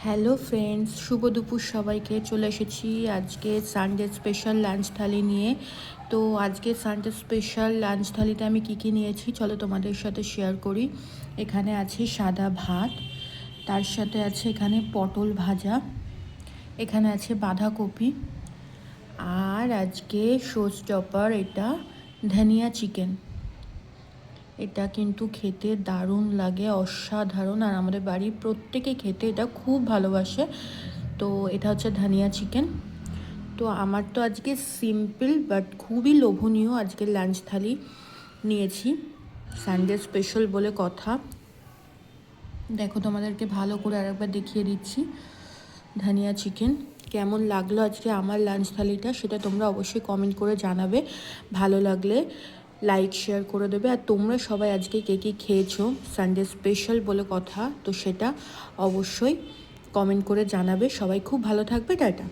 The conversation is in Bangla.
হ্যালো ফ্রেন্ডস, শুভ দুপুর সবাইকে। চলে এসেছি আজকে সানডে স্পেশাল লাঞ্চ থালি নিয়ে। তো আজকে সানডে স্পেশাল লাঞ্চ থালিতে আমি কি নিয়েছি চলো তোমাদের সাথে শেয়ার করি। এখানে আছে সাদা ভাত, তার সাথে আছে এখানে পটল ভাজা, এখানে আছে বাঁধাকপি, আর আজকে শো স্টপার এটা ধনিয়া চিকেন। এটা কিন্তু খেতে দারুণ লাগে, অসাধারণ। আর আমাদের বাড়ির প্রত্যেকে খেতে এটা খুব ভালোবাসে। তো এটা হচ্ছে ধনিয়া চিকেন। তো আমার তো আজকে সিম্পল বাট খুবই লোভনীয় আজকের লাঞ্চ থালি নিয়েছি, সানডে স্পেশাল বলে কথা। দেখো তোমাদেরকে ভালো করে আরেকবার দেখিয়ে দিচ্ছি ধনিয়া চিকেন। কেমন লাগলো আজকে আমার লাঞ্চ থালিটা সেটা তোমরা অবশ্যই কমেন্ট করে জানাবে। ভালো লাগলে লাইক শেয়ার করে দেবে। আর তোমরা সবাই আজকে কে খেয়েছো সানডে স্পেশাল বলে কথা, তো সেটা অবশ্যই কমেন্ট করে জানাবে। সবাই খুব ভালো থাকবে, টাটা।